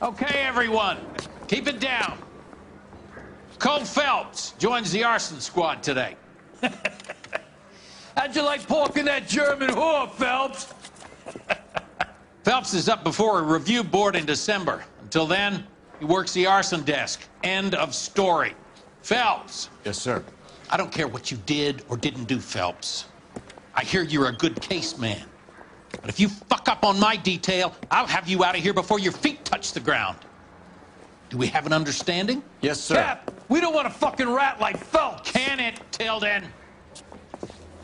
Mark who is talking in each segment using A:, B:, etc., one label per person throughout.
A: Okay, everyone, keep it down. Cole Phelps joins the arson squad today.
B: How'd you like pork in that German whore, Phelps?
A: Phelps is up before a review board in December. Until then, he works the arson desk. End of story. Phelps.
C: Yes, sir.
A: I don't care what you did or didn't do, Phelps. I hear you're a good case man. But if you fuck up on my detail, I'll have you out of here before your feet touch the ground. Do we have an understanding?
C: Yes, sir.
B: Cap, we don't want a fucking rat like Phelps.
A: Can it, Tilden?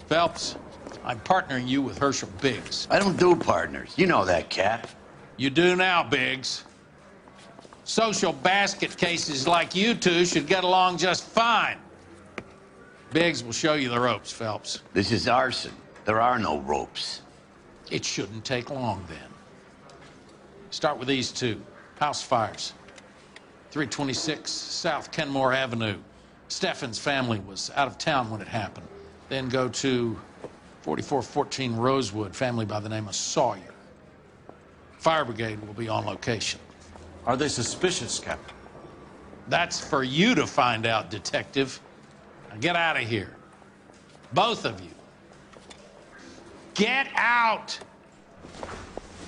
A: Phelps, I'm partnering you with Herschel Biggs.
D: I don't do partners. You know that, Cap.
A: You do now, Biggs. Social basket cases like you two should get along just fine. Biggs will show you the ropes, Phelps.
D: This is arson. There are no ropes.
A: It shouldn't take long, then. Start with these two. House fires. 326 South Kenmore Avenue. Steffen's family was out of town when it happened. Then go to 4414 Rosewood, family by the name of Sawyer. Fire brigade will be on location.
C: Are they suspicious, Captain?
A: That's for you to find out, detective. Now get out of here. Both of you. Get out!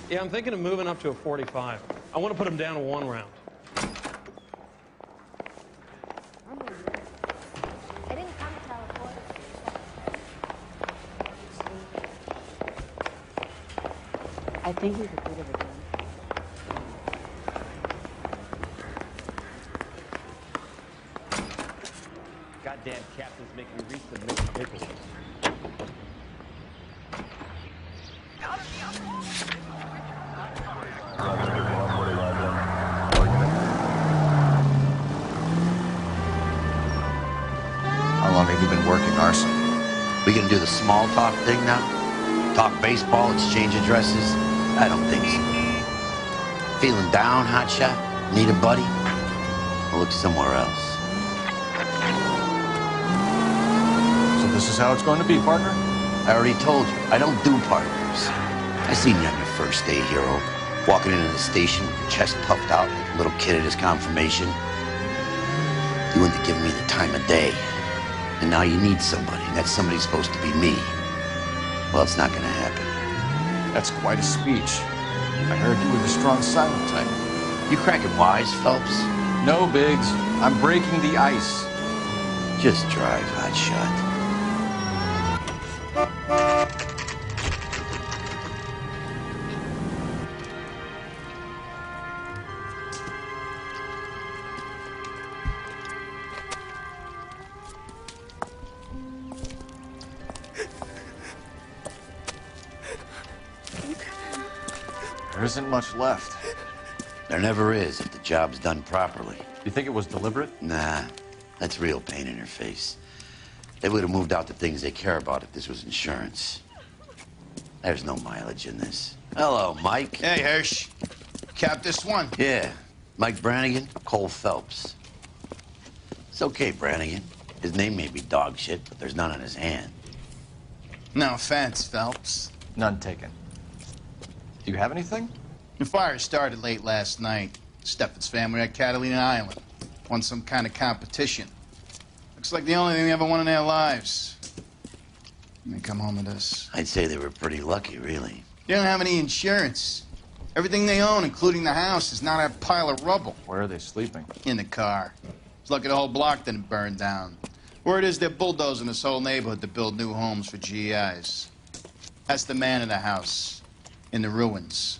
E: Yeah, I'm thinking of moving up to a 45. I want to put him down to 1 round.
F: I didn't come to California. I think he's a bit of a gun.
G: Goddamn captain's making me resubmit the paperwork.
C: How long have you been working arson?
D: We gonna do the small talk thing now? Talk baseball, exchange addresses? I don't think so. Feeling down, hotshot? Need a buddy? Well, look somewhere else.
C: So this is how it's going to be, partner?
D: I already told you, I don't do partners. I seen you on your first day, hero. Walking into the station with your chest puffed out like a little kid at his confirmation. You wouldn't have given me the time of day. And now you need somebody, and that somebody's supposed to be me. Well, it's not gonna happen.
C: That's quite a speech. I heard you were the strong silent type.
D: You cracking wise, Phelps?
C: No, Biggs. I'm breaking the ice.
D: Just drive, hotshot.
C: There isn't much left.
D: There never is if the job's done properly.
C: You think it was deliberate?
D: Nah, that's real pain in her face. They would have moved out the things they care about if this was insurance. There's no mileage in this. Hello, Mike.
H: Hey, Hirsch. Cap this one.
D: Yeah, Mike Brannigan, Cole Phelps. It's okay, Brannigan. His name may be dog shit, but there's none on his hand.
H: No offense, Phelps.
C: None taken. Do you have anything?
H: The fire started late last night. Steffen's family at Catalina Island. Won some kind of competition. Looks like the only thing they ever won in their lives. And they come home to this.
D: I'd say they were pretty lucky, really.
H: They don't have any insurance. Everything they own, including the house, is now that pile of rubble.
C: Where are they sleeping?
H: In the car. It's lucky the whole block didn't burn down. Word is they're bulldozing this whole neighborhood to build new homes for GIs. That's the man in the house. In the ruins.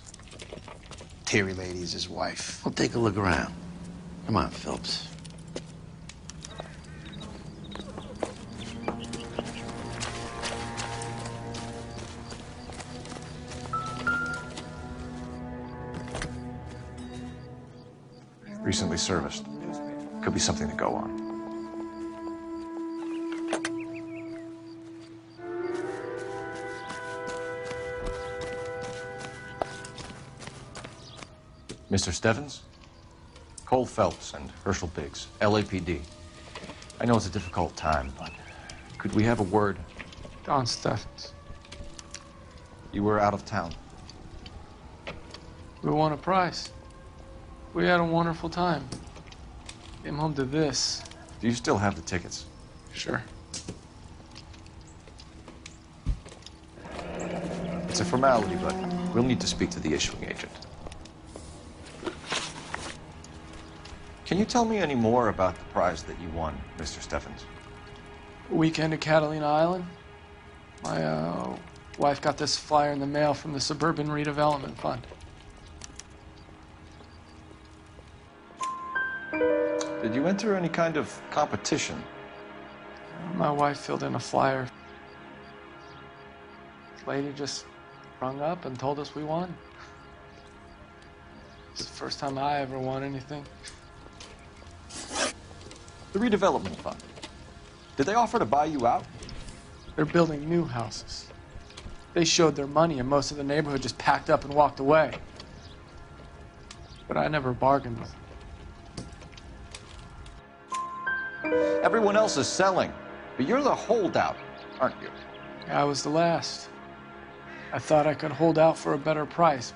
H: Terry Lady's his wife.
D: Well, take a look around. Come on, Phelps.
C: Recently serviced. Could be something to go on. Mr. Steffens? Cole Phelps and Herschel Biggs, LAPD. I know it's a difficult time, but could we have a word?
I: Don Steffens.
C: You were out of town.
I: We won a prize. We had a wonderful time. Came home to this.
C: Do you still have the tickets?
I: Sure.
C: It's a formality, but we'll need to speak to the issuing agent. Can you tell me any more about the prize that you won, Mr. Steffens?
I: Weekend at Catalina Island. My wife got this flyer in the mail from the Suburban Redevelopment Fund.
C: Did you enter any kind of competition?
I: My wife filled in a flyer. This lady just rung up and told us we won. It's the first time I ever won anything.
C: The redevelopment fund. Did they offer to buy you out?
I: They're building new houses. They showed their money and most of the neighborhood just packed up and walked away. But I never bargained with them.
C: Everyone else is selling, but you're the holdout, aren't you?
I: I was the last. I thought I could hold out for a better price.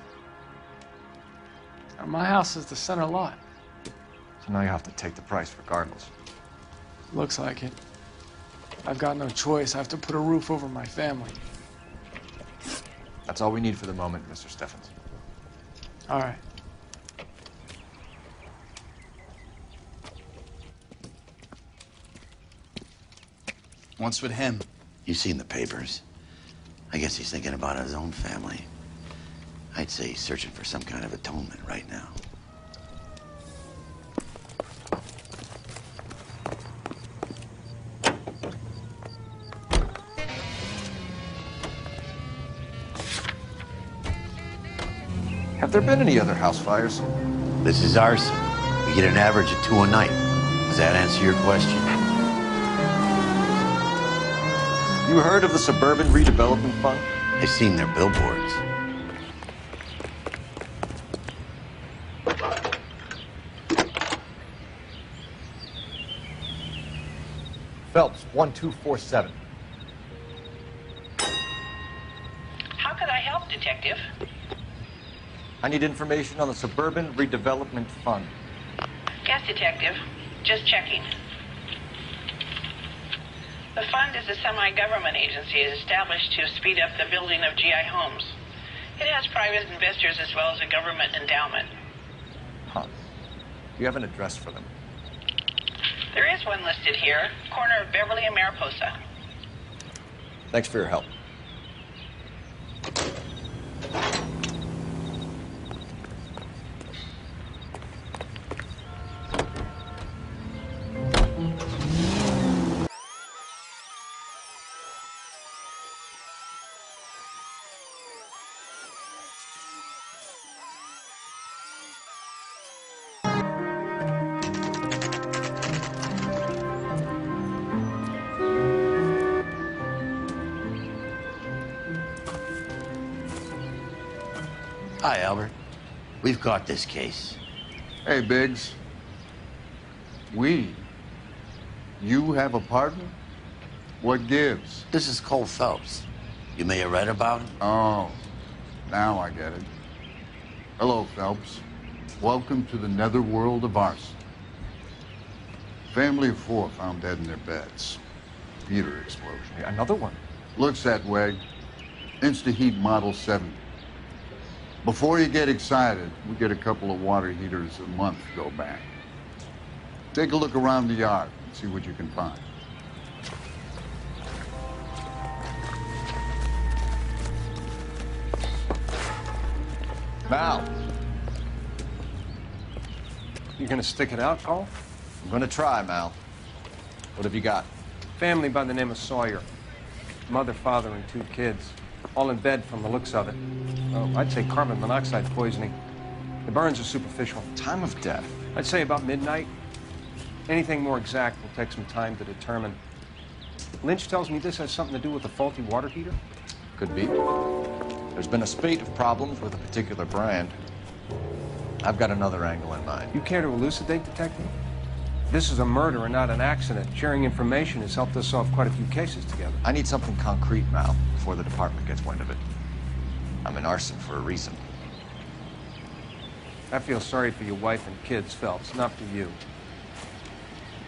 I: My house is the center lot.
C: So now you have to take the price regardless.
I: Looks like it. I've got no choice. I have to put a roof over my family.
C: That's all we need for the moment, Mr. Steffens.
I: All right.
H: What's with him?
D: You've seen the papers. I guess he's thinking about his own family. I'd say he's searching for some kind of atonement right now.
C: Have there been any other house fires?
D: This is Arson. We get an average of 2 a night. Does that answer your question?
C: You heard of the Suburban Redevelopment Fund?
D: I've seen their billboards.
C: Phelps, 1247.
J: How could I help, Detective?
C: I need information on the Suburban Redevelopment Fund.
J: Yes, Detective. Just checking. The fund is a semi-government agency established to speed up the building of GI homes. It has private investors as well as a government endowment.
C: Huh. Do you have an address for them?
J: There is one listed here, corner of Beverly and Mariposa.
C: Thanks for your help.
D: Hi, Albert. We've got this case.
K: Hey, Biggs. You have a partner? What gives?
D: This is Cole Phelps. You may have read about him.
K: Oh, now I get it. Hello, Phelps. Welcome to the netherworld of Arson. Family of 4 found dead in their beds. Heater explosion.
C: Another one?
K: Looks that way. Insta-heat Model 70. Before you get excited, we get a couple of water heaters a month to go back. Take a look around the yard and see what you can find.
C: Mal,
L: You gonna stick it out, Cole?
C: I'm gonna try, Mal. What have you got?
L: Family by the name of Sawyer. Mother, father, and 2 kids. All in bed from the looks of it. Oh, I'd say carbon monoxide poisoning. The burns are superficial.
C: Time of death?
L: I'd say about midnight. Anything more exact will take some time to determine. Lynch tells me this has something to do with a faulty water heater.
C: Could be. There's been a spate of problems with a particular brand. I've got another angle in mind.
L: You care to elucidate, Detective? This is a murder and not an accident. Sharing information has helped us solve quite a few cases together.
C: I need something concrete, Mal, before the department gets wind of it. I'm in arson for a reason.
L: I feel sorry for your wife and kids, Phelps, not for you.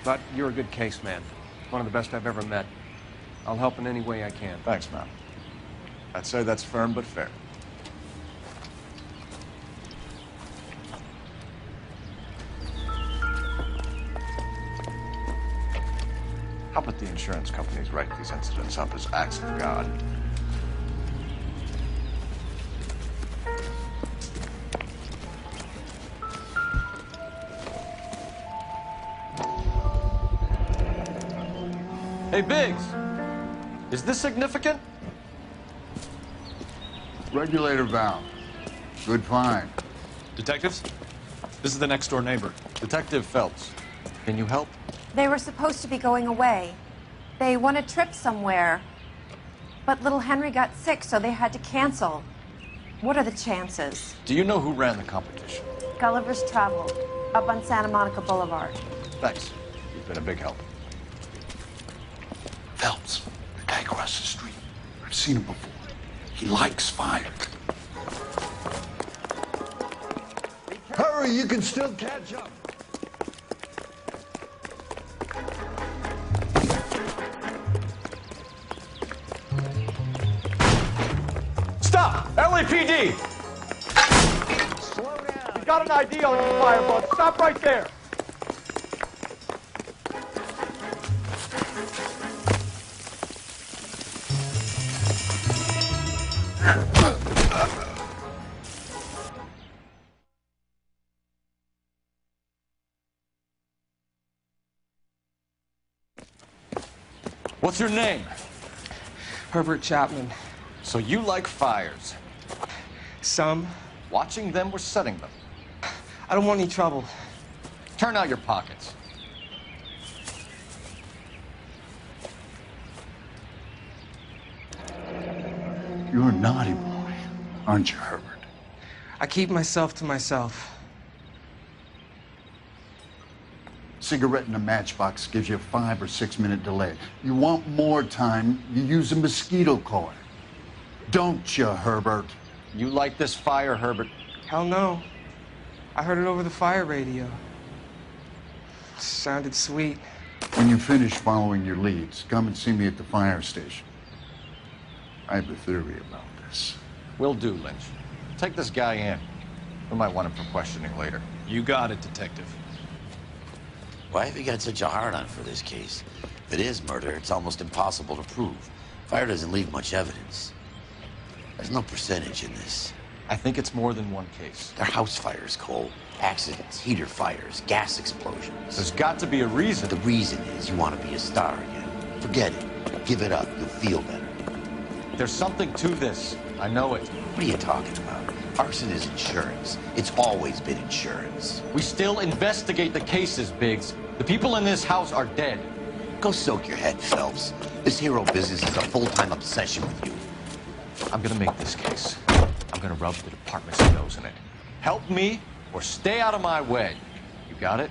L: But you're a good case man. One of the best I've ever met. I'll help in any way I can.
C: Thanks, Mal. I'd say that's firm but fair. How about the insurance companies write these incidents up as acts of God?
B: Hey, Biggs, is this significant?
K: Regulator valve. Good find.
M: Detectives, this is the next door neighbor.
C: Detective Phelps, can you help?
N: They were supposed to be going away. They won a trip somewhere. But little Henry got sick, so they had to cancel. What are the chances?
C: Do you know who ran the competition?
N: Gulliver's Travel, up on Santa Monica Boulevard.
C: Thanks. You've been a big help.
K: Phelps, the guy across the street. I've seen him before. He likes fire. Hurry, you can still catch up.
B: Stop! LAPD!
L: Slow down. You got an ID on your firebug. Stop right there.
C: What's your name?
I: Herbert Chapman.
C: So you like fires?
I: Some.
C: Watching them or setting them?
I: I don't want any trouble.
C: Turn out your pockets.
K: You're a naughty boy, aren't you, Herbert?
I: I keep myself to myself.
K: Cigarette in a matchbox gives you a 5 or 6 minute delay. You want more time, you use a mosquito coil. Don't you, Herbert?
C: You like this fire, Herbert?
I: Hell no. I heard it over the fire radio. Sounded sweet.
K: When you finish following your leads, come and see me at the fire station. I have a theory about this.
C: Will do, Lynch. Take this guy in. We might want him for questioning later.
M: You got it, Detective.
D: Why have you got such a hard-on for this case? If it is murder, it's almost impossible to prove. Fire doesn't leave much evidence. There's no percentage in this.
C: I think it's more than one case.
D: They're house fires, Cole. Accidents, heater fires, gas explosions.
C: There's got to be a reason.
D: The reason is you want to be a star again. Forget it. Give it up. You'll feel better.
C: There's something to this. I know it.
D: What are you talking about? Arson is insurance. It's always been insurance.
C: We still investigate the cases, Biggs. The people in this house are dead.
D: Go soak your head, Phelps. This hero business is a full-time obsession with you.
C: I'm gonna make this case. I'm gonna rub the department's nose in it. Help me or stay out of my way. You got it?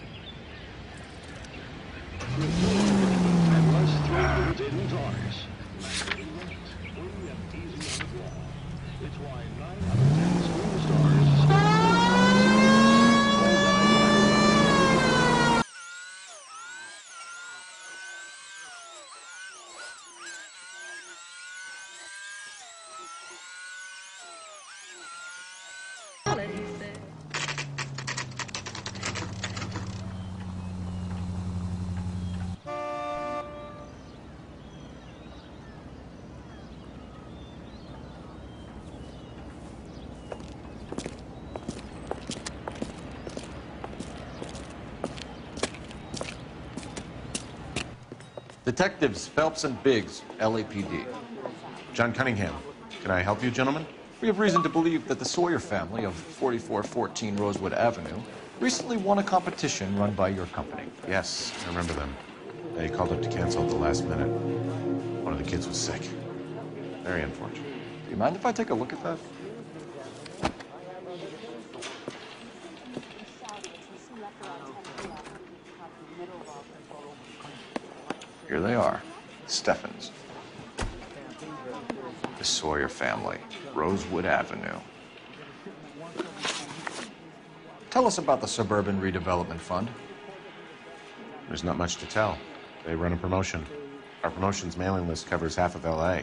C: Detectives Phelps and Biggs, LAPD. John Cunningham. Can I help you, gentlemen? We have reason to believe that the Sawyer family of 4414 Rosewood Avenue recently won a competition run by your company.
M: Yes, I remember them. They called up to cancel at the last minute. One of the kids was sick. Very unfortunate.
C: Do you mind if I take a look at that? Here they are, Steffens. The Sawyer family, Rosewood Avenue. Tell us about the Suburban Redevelopment Fund.
M: There's not much to tell. They run a promotion. Our promotion's mailing list covers half of LA.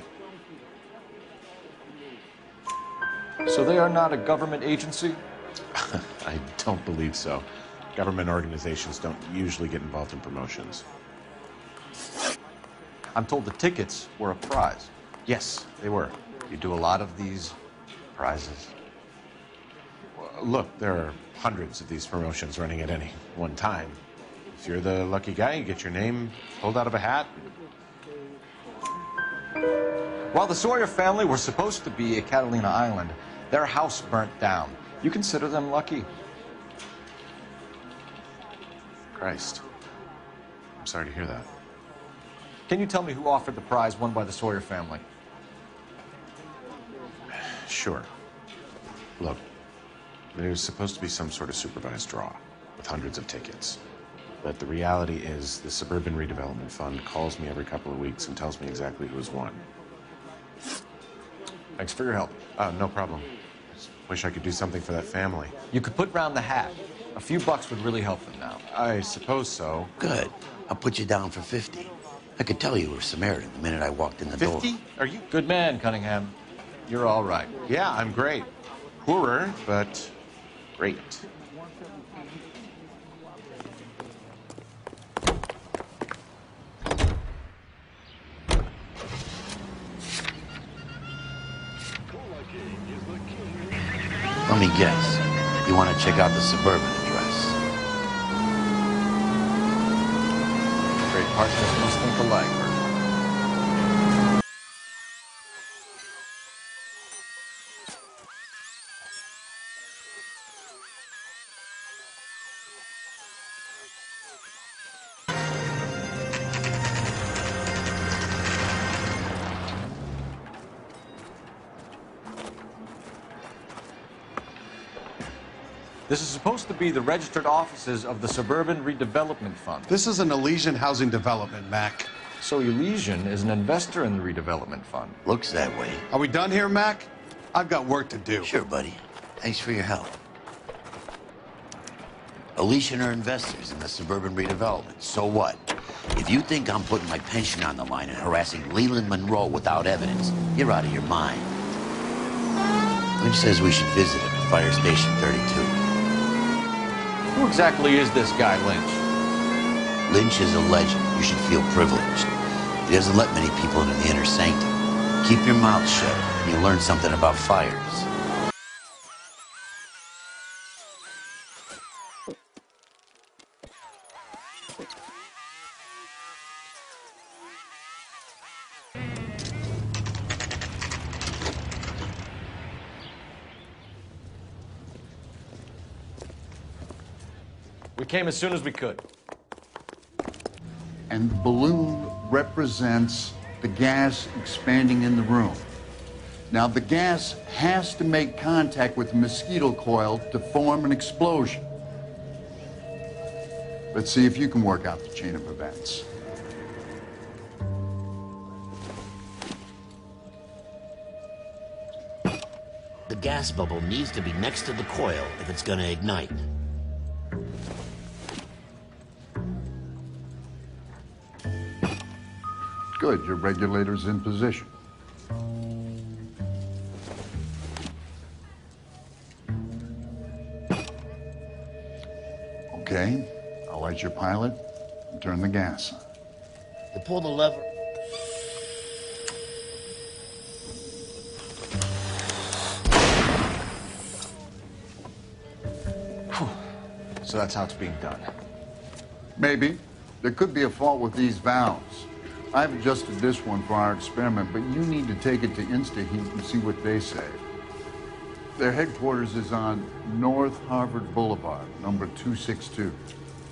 C: So they are not a government agency?
M: I don't believe so. Government organizations don't usually get involved in promotions.
C: I'm told the tickets were a prize.
M: Yes, they were.
C: You do a lot of these prizes.
M: Look, there are hundreds of these promotions running at any one time. If you're the lucky guy, you get your name pulled out of a hat.
C: While the Sawyer family were supposed to be at Catalina Island, their house burnt down. You consider them lucky?
M: Christ. I'm sorry to hear that.
C: Can you tell me who offered the prize won by the Sawyer family?
M: Sure. Look, there's supposed to be some sort of supervised draw with hundreds of tickets. But the reality is the Suburban Redevelopment Fund calls me every couple of weeks and tells me exactly who's won.
C: Thanks for your help.
M: No problem. Just wish I could do something for that family.
C: You could put round the hat. A few bucks would really help them now.
M: I suppose so.
D: Good. I'll put you down for 50. I could tell you were Samaritan the minute I walked in the door.
M: 50? Are you?
C: Good man, Cunningham. You're all right.
M: Yeah, I'm great. Poorer, but great.
D: Let me guess. You want to check out the Suburban address?
C: Great partners must think alike. This is supposed to be the registered offices of the Suburban Redevelopment Fund.
O: This is an Elysian housing development, Mac.
C: So Elysian is an investor in the redevelopment fund.
D: Looks that way.
O: Are we done here, Mac? I've got work to do.
D: Sure, buddy. Thanks for your help. Elysian are investors in the Suburban Redevelopment. So what? If you think I'm putting my pension on the line and harassing Leland Monroe without evidence, you're out of your mind. Lynch says we should visit him at Fire Station 32.
C: Who exactly is this guy, Lynch?
D: Lynch is a legend. You should feel privileged. He doesn't let many people into the inner sanctum. Keep your mouth shut, and you'll learn something about fires.
C: We came as soon as we could.
K: And the balloon represents the gas expanding in the room. Now, the gas has to make contact with the mosquito coil to form an explosion. Let's see if you can work out the chain of events.
D: The gas bubble needs to be next to the coil if it's going to ignite.
K: Good, your regulator's in position. Okay, I'll light your pilot and turn the gas on.
D: You pull the lever.
C: So that's how it's being done.
K: Maybe. There could be a fault with these valves. I've adjusted this one for our experiment, but you need to take it to InstaHeat and see what they say. Their headquarters is on North Harvard Boulevard, number 262.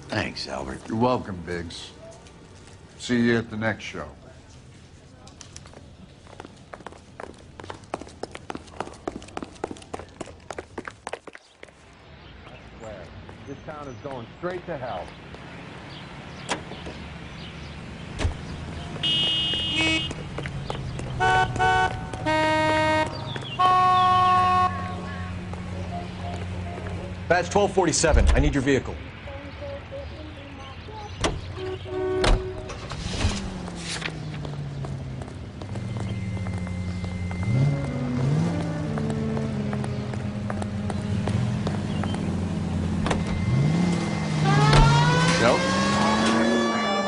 D: Thanks, Albert.
K: You're welcome, Biggs. See you at the next show.
B: This town is going straight to hell. Badge 1247. I need your vehicle.
C: Joe?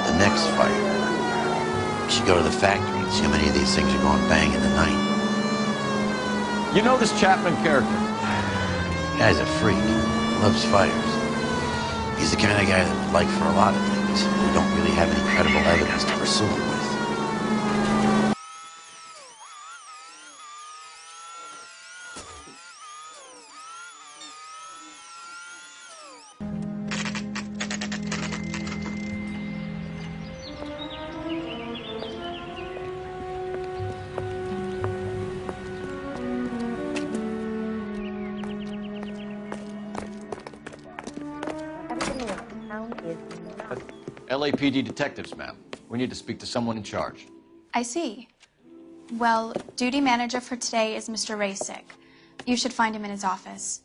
D: The next fire. We should go to the factory and see how many of these things are going bang in the night.
C: You know this Chapman character?
D: Guy's a freak. Loves fires. He's the kind of guy that would like for a lot of things. We don't really have any credible evidence to pursue him with.
C: LAPD detectives, ma'am. We need to speak to someone in charge.
P: I see. Well, duty manager for today is Mr. Rasick. You should find him in his office.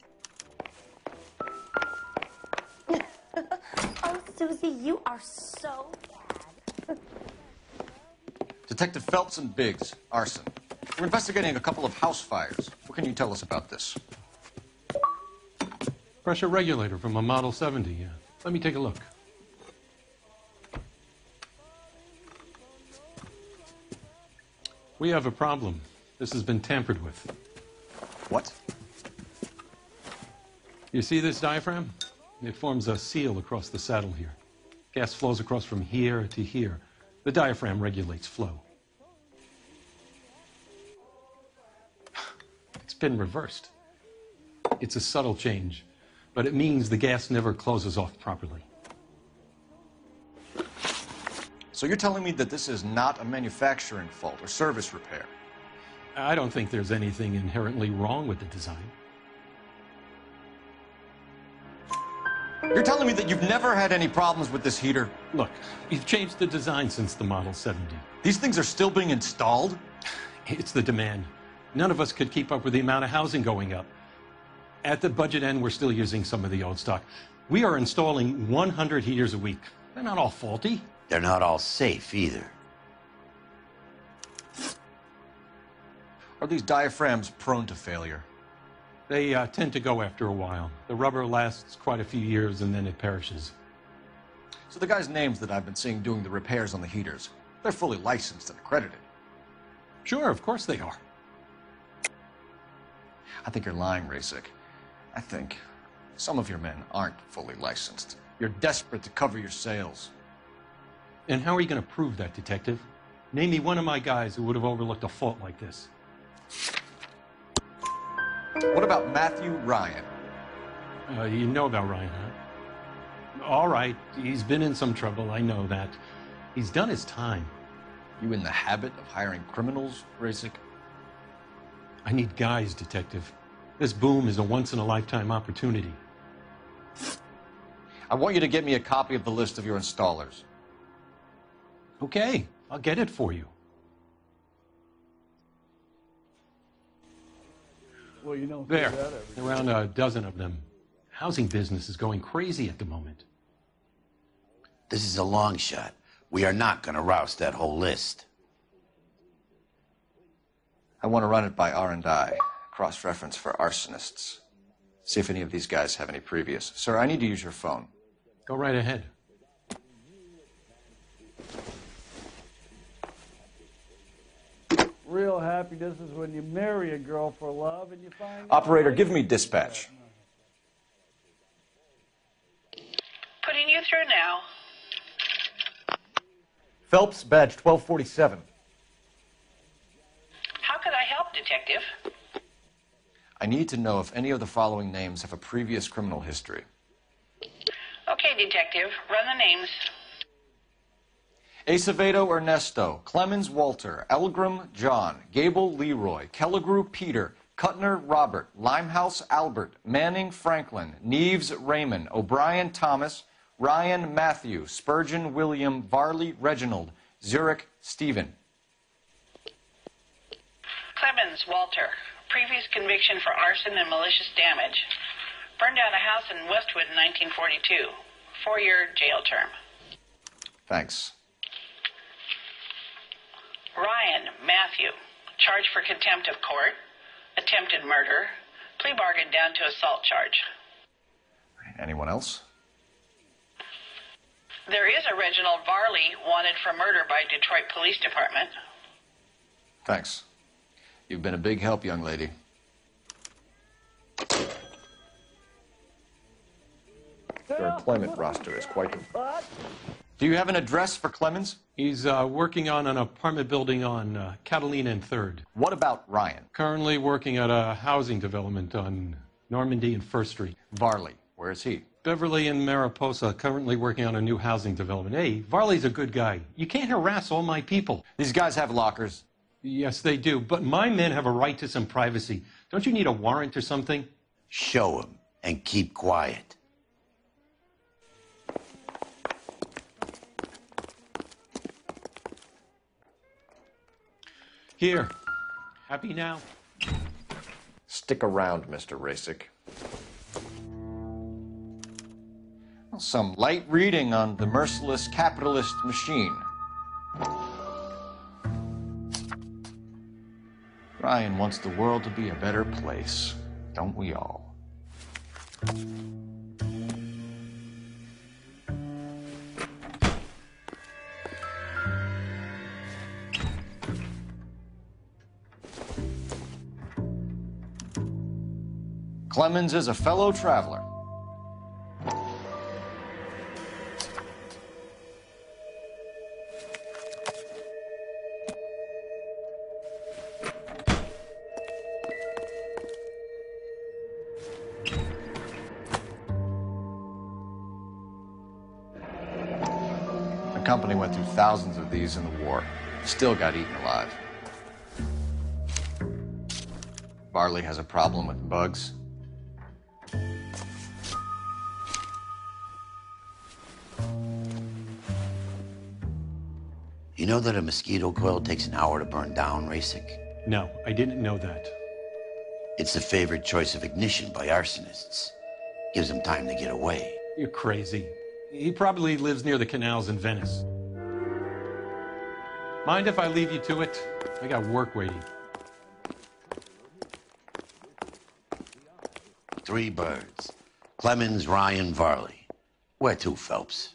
F: Oh, Susie, you are so bad.
C: Detective Phelps and Biggs, Arson. We're investigating a couple of house fires. What can you tell us about this?
Q: Pressure regulator from a Model 70, yeah. Let me take a look. We have a problem. This has been tampered with.
C: What?
Q: You see this diaphragm? It forms a seal across the saddle here. Gas flows across from here to here. The diaphragm regulates flow. It's been reversed. It's a subtle change, but it means the gas never closes off properly.
C: So you're telling me that this is not a manufacturing fault or service repair?
Q: I don't think there's anything inherently wrong with the design.
C: You're telling me that you've never had any problems with this heater?
Q: Look, we've changed the design since the Model 70.
C: These things are still being installed?
Q: It's the demand. None of us could keep up with the amount of housing going up. At the budget end, we're still using some of the old stock. We are installing 100 heaters a week. They're not all faulty.
D: They're not all safe either.
C: Are these diaphragms prone to failure?
Q: They tend to go after a while. The rubber lasts quite a few years and then it perishes.
C: So the guys' names that I've been seeing doing the repairs on the heaters, they're fully licensed and accredited?
Q: Sure, of course they are.
C: I think you're lying, Rasick. I think some of your men aren't fully licensed. You're desperate to cover your sales.
Q: And how are you going to prove that, Detective? Name me one of my guys who would have overlooked a fault like this.
C: What about Matthew Ryan?
Q: You know about Ryan, huh? All right, he's been in some trouble, I know that. He's done his time.
C: You in the habit of hiring criminals, Rasick?
Q: I need guys, Detective. This boom is a once-in-a-lifetime opportunity.
C: I want you to get me a copy of the list of your installers.
Q: Okay, I'll get it for you.
R: Well, you don't
Q: There,
R: say that every day.
Q: around a dozen of them. Housing business is going crazy at the moment.
D: This is a long shot. We are not going to roust that whole list.
C: I want to run it by R&I, cross-reference for arsonists. See if any of these guys have any previous. Sir, I need to use your phone.
Q: Go right ahead.
R: Real happiness is when you marry a girl for love and you find...
C: Operator, give me dispatch.
J: Putting you through now.
B: Phelps, badge 1247.
J: How could I help, Detective?
C: I need to know if any of the following names have a previous criminal history.
J: Okay, Detective, run the names.
C: Acevedo Ernesto, Clemens Walter, Elgram John, Gable Leroy, Kelligrew Peter, Kuttner Robert, Limehouse Albert, Manning Franklin, Neves Raymond, O'Brien Thomas, Ryan Matthew, Spurgeon William, Varley Reginald, Zurich Stephen.
J: Clemens Walter, previous conviction for arson and malicious damage. Burned down a house in Westwood in 1942. 4-year jail term.
C: Thanks.
J: Ryan Matthew, charged for contempt of court, attempted murder, plea bargain down to assault charge.
C: Anyone else?
J: There is a Reginald Varley wanted for murder by Detroit Police Department.
C: Thanks. You've been a big help, young lady. Your employment roster is quite... Do you have an address for Clemens?
Q: He's working on an apartment building on Catalina and 3rd.
C: What about Ryan?
Q: Currently working at a housing development on Normandy and 1st Street.
C: Varley, where is he?
Q: Beverly and Mariposa, currently working on a new housing development. Hey, Varley's a good guy. You can't harass all my people.
C: These guys have lockers.
Q: Yes, they do, but my men have a right to some privacy. Don't you need a warrant or something?
D: Show him and keep quiet.
Q: Here. Happy now?
C: Stick around, Mr. Rasick. Some light reading on the merciless capitalist machine. Ryan wants the world to be a better place, don't we all? Clemens is a fellow traveler. The company went through thousands of these in the war. Still got eaten alive. Varley has a problem with bugs.
D: You know that a mosquito coil takes an hour to burn down, Rasick?
Q: No, I didn't know that.
D: It's the favored choice of ignition by arsonists. Gives them time to get away.
Q: You're crazy. He probably lives near the canals in Venice. Mind if I leave you to it? I got work waiting.
D: 3 birds. Clemens, Ryan, Varley. Where to, Phelps?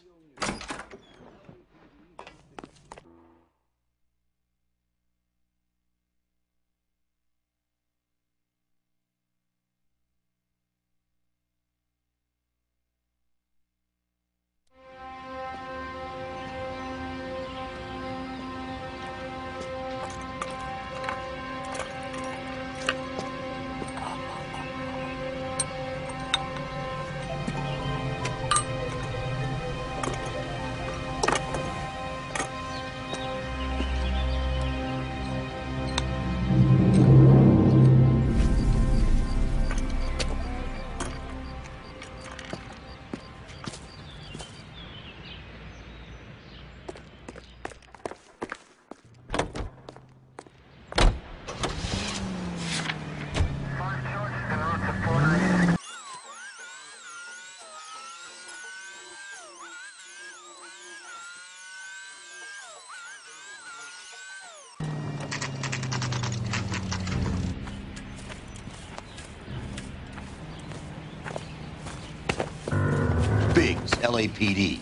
D: Biggs, LAPD.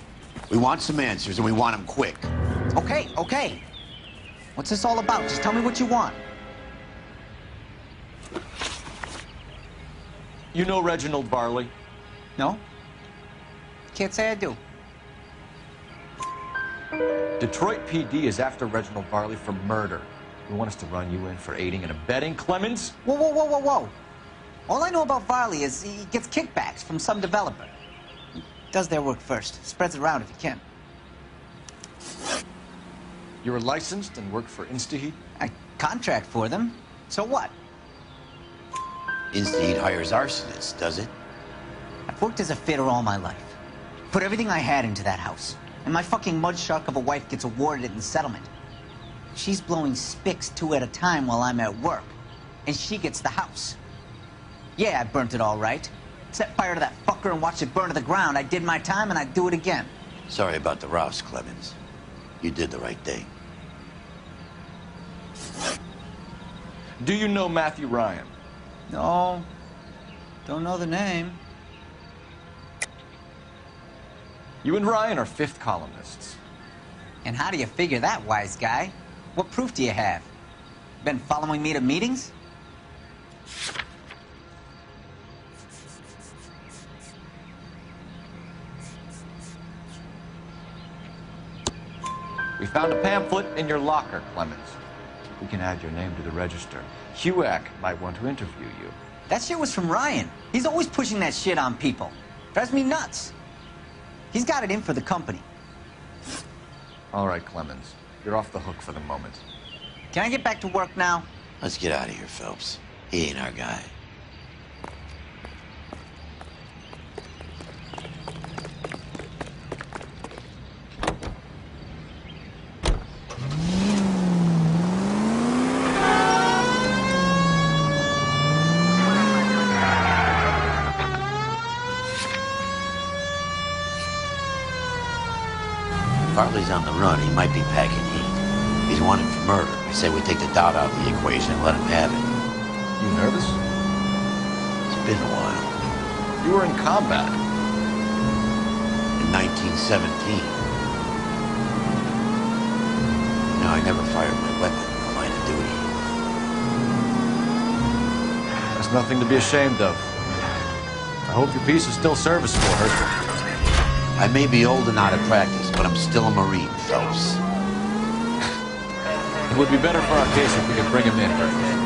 D: We want some answers, and we want them quick.
S: Okay, okay. What's this all about? Just tell me what you want.
C: You know Reginald Varley?
S: No? Can't say I do.
C: Detroit PD is after Reginald Varley for murder. You want us to run you in for aiding and abetting Clemens?
S: Whoa, whoa, whoa, whoa, whoa. All I know about Varley is he gets kickbacks from some developer. He does their work first, spreads it around if he can.
C: You're licensed and work for InstaHeat?
S: I contract for them. So what?
D: InstaHeat hires arsonists, does it?
S: I've worked as a fitter all my life. Put everything I had into that house. And my fucking mud shark of a wife gets awarded it in settlement. She's blowing spics 2 at a time while I'm at work. And she gets the house. Yeah, I burnt it all right. Set fire to that fucker and watch it burn to the ground. I did my time and I'd do it again.
D: Sorry about the rouse, Clemens. You did the right thing.
C: Do you know Matthew Ryan?
S: No. Don't know the name.
C: You and Ryan are fifth columnists.
S: And how do you figure that, wise guy? What proof do you have? Been following me to meetings?
C: We found a pamphlet in your locker, Clemens. We can add your name to the register. HUAC might want to interview you.
S: That shit was from Ryan. He's always pushing that shit on people. Drives me nuts. He's got it in for the company.
C: All right, Clemens. You're off the hook for the moment.
S: Can I get back to work now?
D: Let's get out of here, Phelps. He ain't our guy. Farley's on the run. He might be packing heat. He's wanted for murder. I say we take the doubt out of the equation and let him have it.
C: You nervous?
D: It's been a while.
C: You were in combat.
D: In 1917. No, I never fired my weapon in the line of duty.
C: That's nothing to be ashamed of. I hope your piece is still serviceable, Herschel.
D: I may be old and out of practice, but I'm still a Marine, Phelps.
C: It would be better for our case if we could bring him in, Herschel.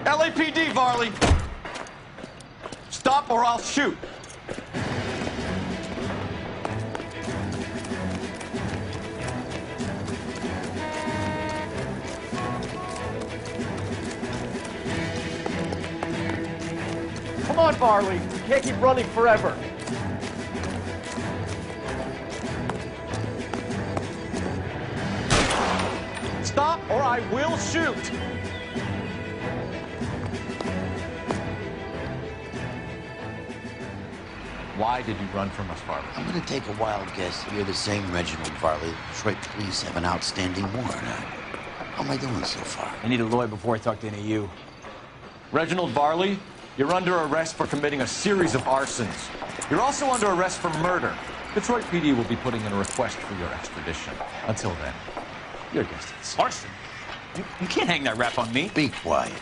C: LAPD, Varley! Stop or I'll shoot!
B: Come on, Varley. You can't keep running forever.
C: Stop or I will shoot! Why did you run from us, Varley?
D: I'm gonna take a wild guess that you're the same Reginald Varley Detroit police have an outstanding warrant on. How am I doing so far?
G: I need a lawyer before I talk to any of you.
C: Reginald Varley, you're under arrest for committing a series of arsons. You're also under arrest for murder. Detroit PD will be putting in a request for your extradition. Until then, your guest is
G: Arson? You can't hang that rap on me.
D: Be quiet.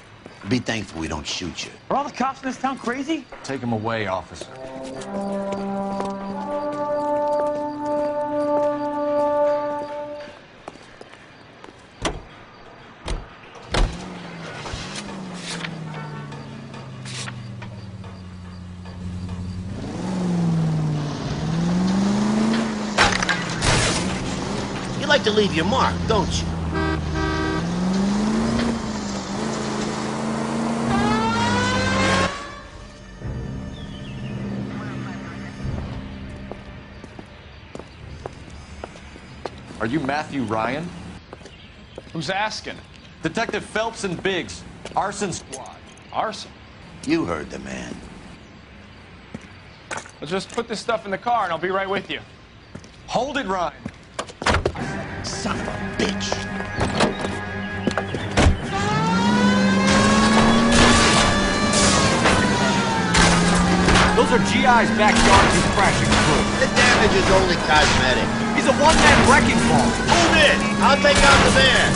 D: Be thankful we don't shoot you.
G: Are all the cops in this town crazy?
C: Take him away, officer.
D: You like to leave your mark, don't you?
C: Are you Matthew Ryan?
B: Who's asking?
C: Detective Phelps and Biggs, Arson Squad.
B: Arson?
D: You heard the man.
B: Let's just put this stuff in the car and I'll be right with you.
C: Hold it, Ryan.
D: Son of a bitch.
G: Those are GI's backyards he's crashing through.
D: The damage is only cosmetic.
G: He's a one-man wrecking ball.
D: Move in! I'll take out the van.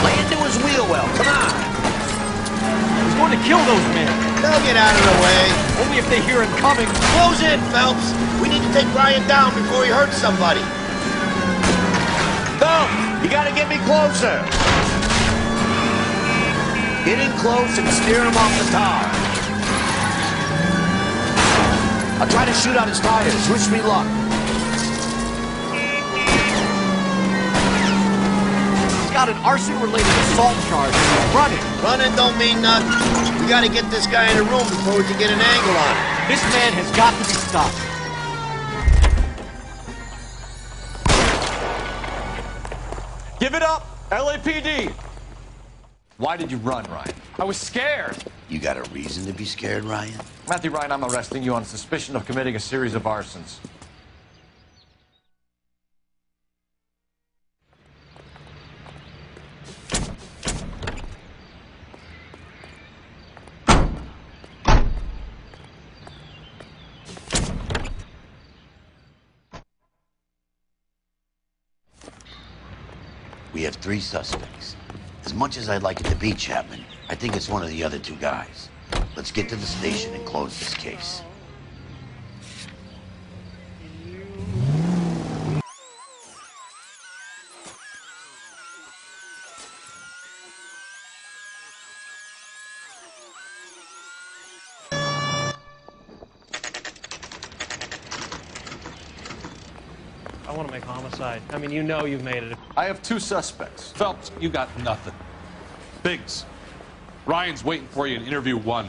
D: Lay into his wheel well. Come on.
G: He's going to kill those men.
D: They'll get out of the way.
G: Only if they hear him coming.
D: Close in, Phelps. We need to take Ryan down before he hurts somebody. Phelps, you gotta get me closer. Get in close and steer him off the tar. I'll try to shoot out his tires. Wish me luck.
G: He's got an arson-related assault charge. Run it.
D: Running don't mean nothing. We gotta get this guy in a room before we can get an angle on him.
G: This man has got to be stopped.
C: Give it up, LAPD! Why did you run, Ryan?
B: I was scared.
D: You got a reason to be scared, Ryan?
C: Matthew Ryan, I'm arresting you on suspicion of committing a series of arsons.
D: We have 3 suspects. As much as I'd like it to be Chapman, I think it's one of the other 2 guys. Let's get to the station and close this case.
E: I want to make homicide. I mean, you know you've made it.
O: I have 2 suspects.
B: Phelps, you got nothing. Biggs, Ryan's waiting for you in interview 1.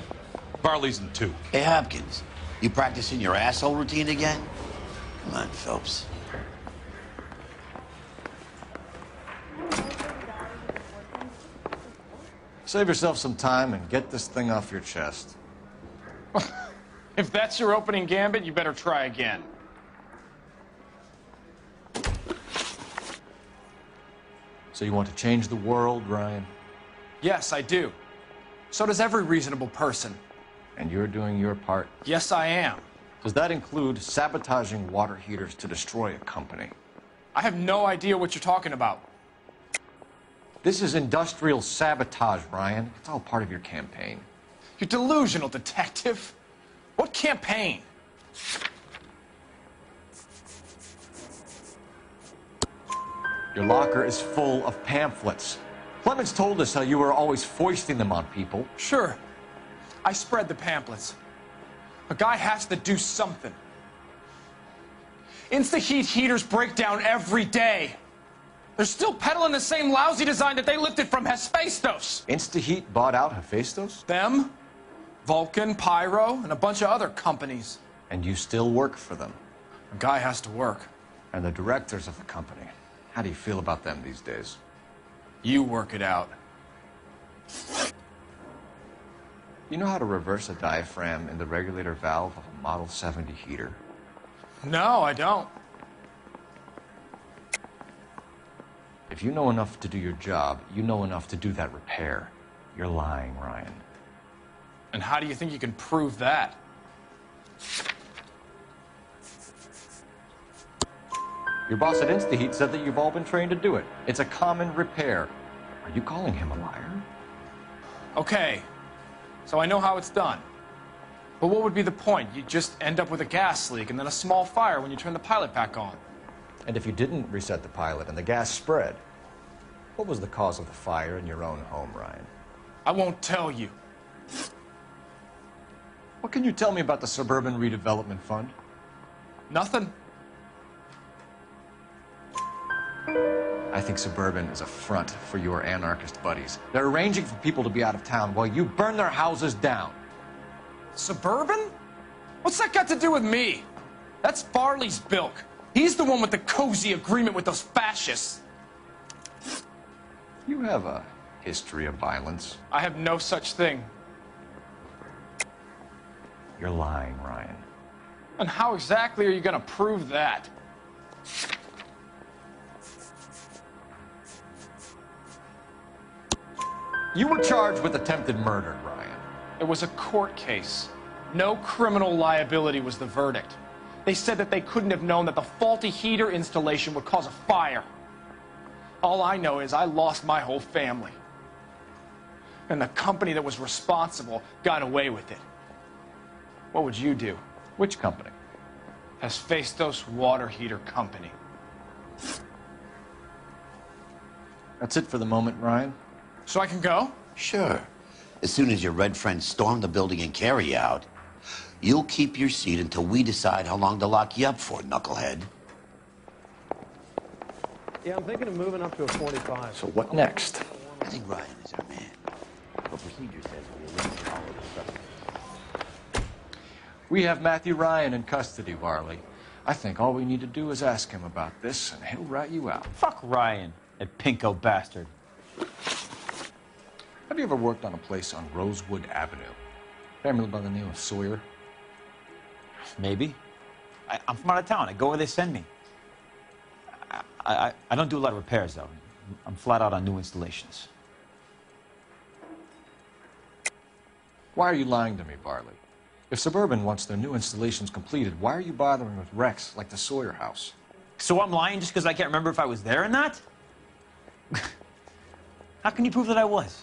B: Farley's in 2.
D: Hey, Hopkins, you practicing your asshole routine again? Come on, Phelps.
C: Save yourself some time and get this thing off your chest.
B: If that's your opening gambit, you better try again.
C: So you want to change the world, Ryan?
B: Yes, I do. So does every reasonable person.
C: And you're doing your part?
B: Yes, I am.
C: Does that include sabotaging water heaters to destroy a company?
B: I have no idea what you're talking about.
C: This is industrial sabotage, Ryan. It's all part of your campaign.
B: You're delusional, detective. What campaign?
C: Your locker is full of pamphlets. Clemens told us how you were always foisting them on people.
B: Sure. I spread the pamphlets. A guy has to do something. Insta-heat heaters break down every day. They're still peddling the same lousy design that they lifted from Hephaestus.
C: Insta-heat bought out Hephaestus?
B: Them, Vulcan, Pyro, and a bunch of other companies.
C: And you still work for them?
B: A guy has to work.
C: And the directors of the company. How do you feel about them these days?
B: You work it out.
C: You know how to reverse a diaphragm in the regulator valve of a Model 70 heater?
B: No, I don't.
C: If you know enough to do your job, you know enough to do that repair. You're lying, Ryan.
B: And how do you think you can prove that?
C: Your boss at InstaHeat said that you've all been trained to do it. It's a common repair. Are you calling him a liar?
B: Okay, so I know how it's done. But what would be the point? You just end up with a gas leak and then a small fire when you turn the pilot back on.
C: And if you didn't reset the pilot and the gas spread, what was the cause of the fire in your own home, Ryan?
B: I won't tell you.
C: What can you tell me about the Suburban Redevelopment Fund?
B: Nothing.
C: I think Suburban is a front for your anarchist buddies. They're arranging for people to be out of town while you burn their houses down.
B: Suburban? What's that got to do with me? That's Farley's bilk. He's the one with the cozy agreement with those fascists.
C: You have a history of violence.
B: I have no such thing.
C: You're lying, Ryan.
B: And how exactly are you going to prove that?
C: You were charged with attempted murder, Ryan.
B: It was a court case. No criminal liability was the verdict. They said that they couldn't have known that the faulty heater installation would cause a fire. All I know is I lost my whole family. And the company that was responsible got away with it. What would you do?
C: Which company?
B: Hephaestus Water Heater Company.
C: That's it for the moment, Ryan.
B: So I can go?
D: Sure. As soon as your red friends storm the building and carry you out, you'll keep your seat until we decide how long to lock you up for, knucklehead.
E: Yeah, I'm thinking of moving up to a 45.
C: So what next?
D: I think Ryan is our man. The procedure says we eliminate all of the suspects.
C: We have Matthew Ryan in custody, Varley. I think all we need to do is ask him about this, and he'll rat you out.
T: Fuck Ryan, that pinko bastard.
C: Have you ever worked on a place on Rosewood Avenue? Family by the name of Sawyer?
T: Maybe. I'm from out of town. I go where they send me. I don't do a lot of repairs, though. I'm flat out on new installations.
C: Why are you lying to me, Varley? If Suburban wants their new installations completed, why are you bothering with wrecks like the Sawyer house?
T: So I'm lying just because I can't remember if I was there or not? How can you prove that I was?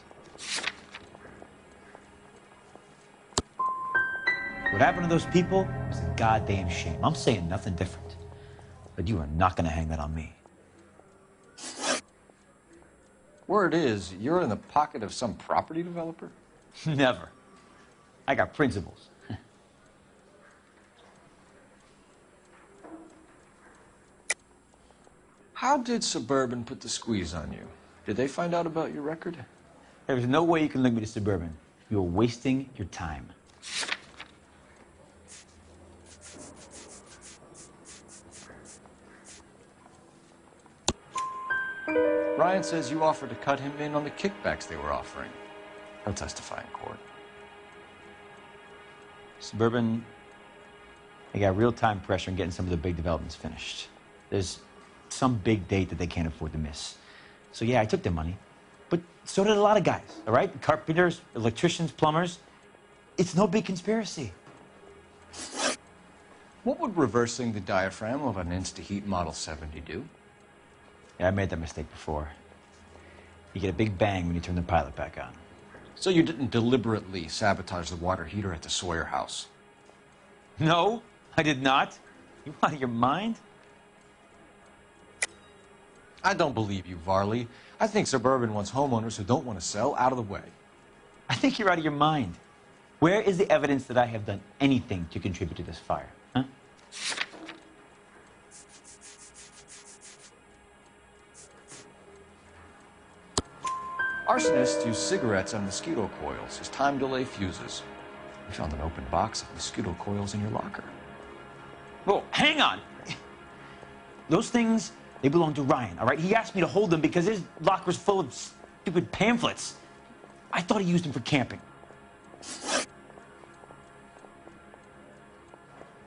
T: What happened to those people was a goddamn shame. I'm saying nothing different. But you are not going to hang that on me.
C: Word is, you're in the pocket of some property developer?
T: Never. I got principles.
C: How did Suburban put the squeeze on you? Did they find out about your record?
T: There's no way you can link me to Suburban. You're wasting your time.
C: Ryan says you offered to cut him in on the kickbacks they were offering. He'll testify in court.
T: Suburban, they got real-time pressure on getting some of the big developments finished. There's some big date that they can't afford to miss. So yeah, I took their money, but so did a lot of guys, all right? Carpenters, electricians, plumbers. It's no big conspiracy.
C: What would reversing the diaphragm of an Insta-Heat Model 70 do?
T: Yeah, I made that mistake before. You get a big bang when you turn the pilot back on.
C: So you didn't deliberately sabotage the water heater at the Sawyer house?
T: No, I did not. You out of your mind?
C: I don't believe you, Varley. I think Suburban wants homeowners who don't want to sell out of the way.
T: I think you're out of your mind. Where is the evidence that I have done anything to contribute to this fire, huh?
C: Arsonists use cigarettes and mosquito coils as time delay fuses. We found an open box of mosquito coils in your locker.
T: Whoa, hang on. Those things, they belong to Ryan, all right? He asked me to hold them because his locker's full of stupid pamphlets. I thought he used them for camping.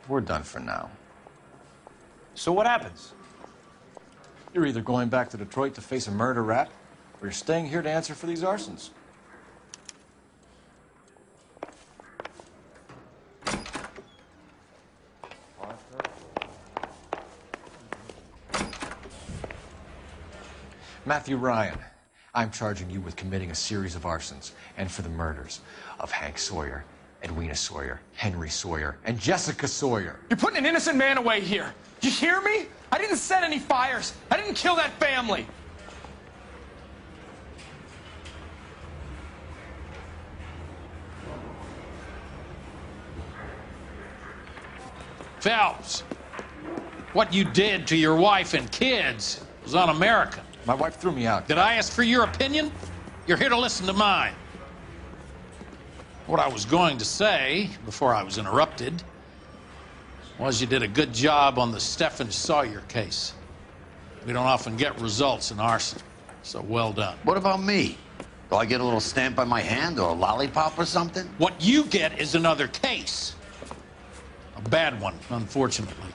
C: We're done for now.
T: So what happens?
C: You're either going back to Detroit to face a murder rap, or you're staying here to answer for these arsons. Matthew Ryan, I'm charging you with committing a series of arsons and for the murders of Hank Sawyer, Edwina Sawyer, Henry Sawyer, and Jessica Sawyer.
B: You're putting an innocent man away here. You hear me? I didn't set any fires. I didn't kill that family.
A: Phelps, what you did to your wife and kids was un-American.
C: My wife threw me out.
A: Did I ask for your opinion? You're here to listen to mine. What I was going to say, before I was interrupted, was you did a good job on the Stephen Sawyer case. We don't often get results in arson, so well done.
D: What about me? Do I get a little stamp on my hand or a lollipop or something?
A: What you get is another case. A bad one, unfortunately.